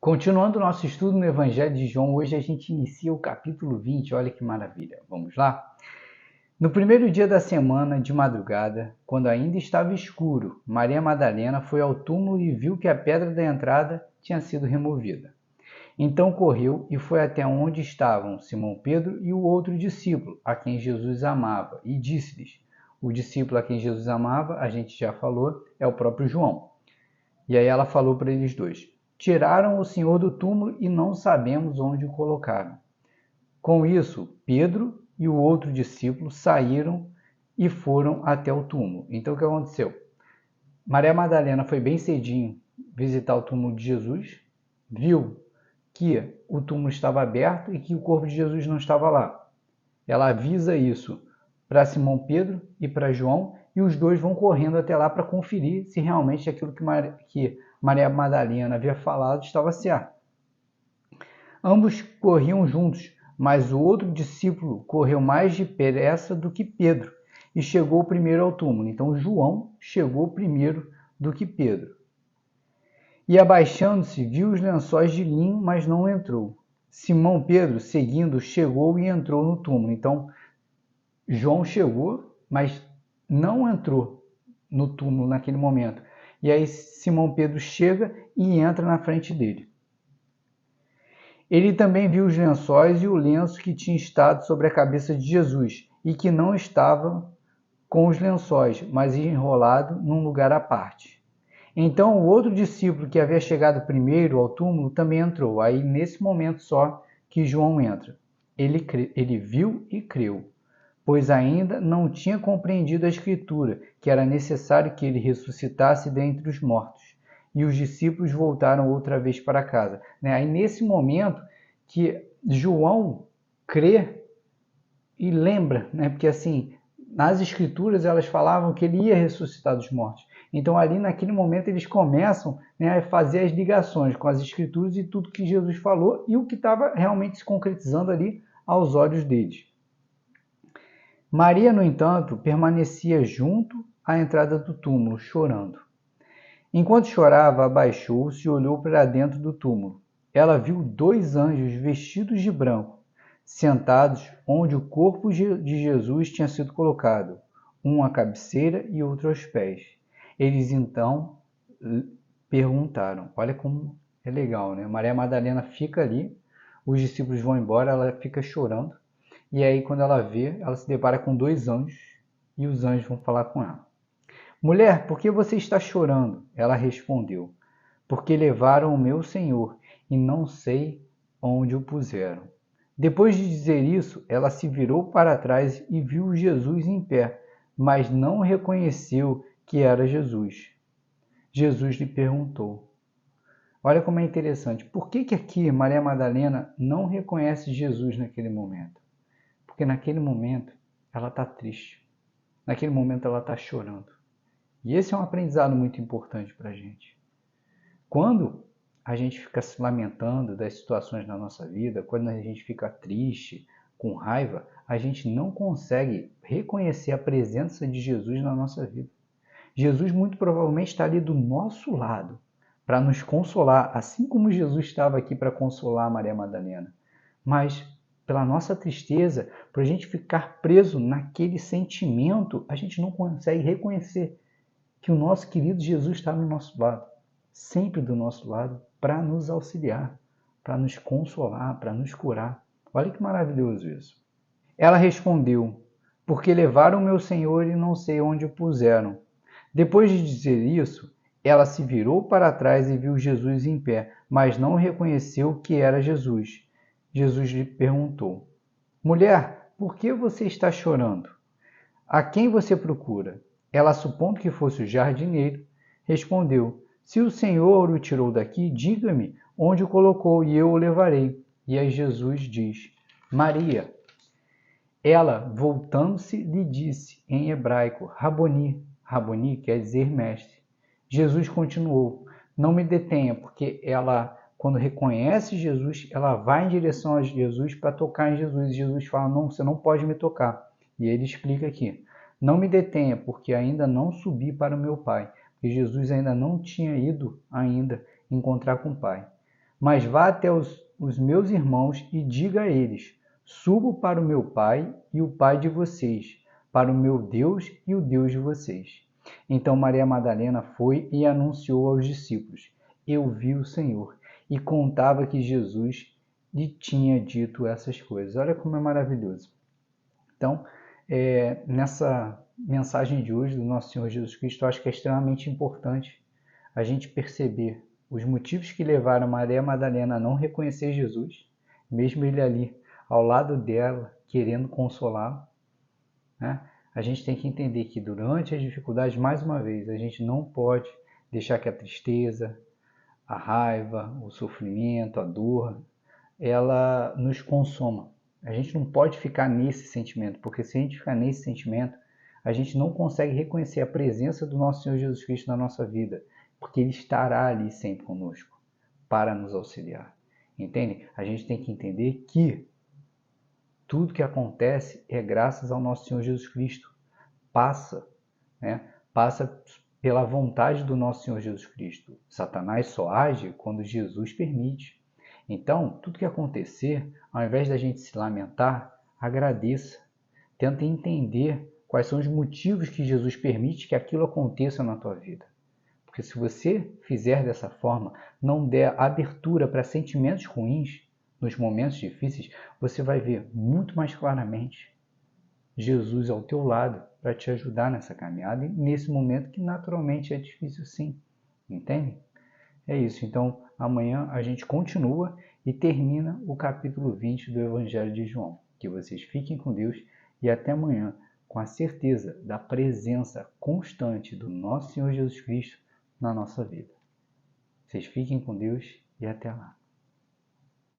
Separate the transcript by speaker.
Speaker 1: Continuando o nosso estudo no Evangelho de João, hoje a gente inicia o capítulo 20, olha que maravilha. Vamos lá? No primeiro dia da semana, de madrugada, quando ainda estava escuro, Maria Madalena foi ao túmulo e viu que a pedra da entrada tinha sido removida. Então correu e foi até onde estavam Simão Pedro e o outro discípulo, a quem Jesus amava, e disse-lhes: o discípulo a quem Jesus amava, a gente já falou, é o próprio João. E aí ela falou para eles dois: tiraram o Senhor do túmulo e não sabemos onde o colocaram. Com isso, Pedro e o outro discípulo saíram e foram até o túmulo. Então o que aconteceu? Maria Madalena foi bem cedinho visitar o túmulo de Jesus, viu que o túmulo estava aberto e que o corpo de Jesus não estava lá. Ela avisa isso para Simão Pedro e para João, e os dois vão correndo até lá para conferir se realmente aquilo que Maria Madalena havia falado estava certo. Ambos corriam juntos, mas o outro discípulo correu mais depressa do que Pedro e chegou primeiro ao túmulo. Então João chegou primeiro do que Pedro. E abaixando-se, viu os lençóis de linho, mas não entrou. Simão Pedro, seguindo, chegou e entrou no túmulo. Então João chegou, mas não entrou no túmulo naquele momento. E aí Simão Pedro chega e entra na frente dele. Ele também viu os lençóis e o lenço que tinha estado sobre a cabeça de Jesus, e que não estava com os lençóis, mas enrolado num lugar à parte. Então o outro discípulo que havia chegado primeiro ao túmulo também entrou. Aí nesse momento só que João entra. Ele viu e creu, pois ainda não tinha compreendido a Escritura, que era necessário que ele ressuscitasse dentre os mortos. E os discípulos voltaram outra vez para casa. Aí nesse momento que João crê e lembra, porque assim, nas Escrituras elas falavam que ele ia ressuscitar dos mortos. Então ali naquele momento eles começam a fazer as ligações com as Escrituras e tudo que Jesus falou e o que estava realmente se concretizando ali aos olhos deles. Maria, no entanto, permanecia junto à entrada do túmulo, chorando. Enquanto chorava, abaixou-se e olhou para dentro do túmulo. Ela viu 2 anjos vestidos de branco, sentados onde o corpo de Jesus tinha sido colocado, um à cabeceira e outro aos pés. Eles então perguntaram, olha como é legal, né? Maria Madalena fica ali, os discípulos vão embora, ela fica chorando. E aí, quando ela vê, ela se depara com 2 anjos e os anjos vão falar com ela. Mulher, por que você está chorando? Ela respondeu, porque levaram o meu Senhor e não sei onde o puseram. Depois de dizer isso, ela se virou para trás e viu Jesus em pé, mas não reconheceu que era Jesus. Jesus lhe perguntou. Olha como é interessante. Por que aqui Maria Madalena não reconhece Jesus naquele momento? Porque naquele momento ela está triste. Naquele momento ela está chorando. E esse é um aprendizado muito importante para a gente. Quando a gente fica se lamentando das situações na nossa vida, quando a gente fica triste, com raiva, a gente não consegue reconhecer a presença de Jesus na nossa vida. Jesus muito provavelmente está ali do nosso lado para nos consolar, assim como Jesus estava aqui para consolar Maria Madalena. Mas pela nossa tristeza, por a gente ficar preso naquele sentimento, a gente não consegue reconhecer que o nosso querido Jesus está do nosso lado, sempre do nosso lado, para nos auxiliar, para nos consolar, para nos curar. Olha que maravilhoso isso. Ela respondeu, porque levaram meu Senhor e não sei onde o puseram. Depois de dizer isso, ela se virou para trás e viu Jesus em pé, mas não reconheceu que era Jesus. Jesus lhe perguntou, mulher, por que você está chorando? A quem você procura? Ela, supondo que fosse o jardineiro, respondeu, se o Senhor o tirou daqui, diga-me onde o colocou e eu o levarei. E aí Jesus diz, Maria. Ela, voltando-se, lhe disse em hebraico, Raboni. Raboni quer dizer mestre. Jesus continuou, não me detenha, porque ela, quando reconhece Jesus, ela vai em direção a Jesus para tocar em Jesus. E Jesus fala, não, você não pode me tocar. E ele explica aqui, não me detenha, porque ainda não subi para o meu Pai. Porque Jesus ainda não tinha ido encontrar com o Pai. Mas vá até os meus irmãos e diga a eles: subo para o meu Pai e o Pai de vocês, para o meu Deus e o Deus de vocês. Então Maria Madalena foi e anunciou aos discípulos: eu vi o Senhor, e contava que Jesus lhe tinha dito essas coisas. Olha como é maravilhoso. Então, nessa mensagem de hoje do nosso Senhor Jesus Cristo, eu acho que é extremamente importante a gente perceber os motivos que levaram Maria Madalena a não reconhecer Jesus, mesmo ele ali ao lado dela, querendo consolá-la, né? A gente tem que entender que durante as dificuldades, mais uma vez, a gente não pode deixar que a tristeza, a raiva, o sofrimento, a dor, ela nos consoma. A gente não pode ficar nesse sentimento, porque se a gente ficar nesse sentimento, a gente não consegue reconhecer a presença do nosso Senhor Jesus Cristo na nossa vida, porque Ele estará ali sempre conosco para nos auxiliar. Entende? A gente tem que entender que tudo que acontece é graças ao nosso Senhor Jesus Cristo. Passa, né? Passa pela vontade do nosso Senhor Jesus Cristo. Satanás só age quando Jesus permite. Então, tudo que acontecer, ao invés da gente se lamentar, agradeça. Tenta entender quais são os motivos que Jesus permite que aquilo aconteça na tua vida. Porque se você fizer dessa forma, não der abertura para sentimentos ruins nos momentos difíceis, você vai ver muito mais claramente Jesus ao teu lado para te ajudar nessa caminhada e nesse momento que naturalmente é difícil sim. Entende? É isso. Então, amanhã a gente continua e termina o capítulo 20 do Evangelho de João. Que vocês fiquem com Deus e até amanhã, com a certeza da presença constante do nosso Senhor Jesus Cristo na nossa vida. Vocês fiquem com Deus e até lá.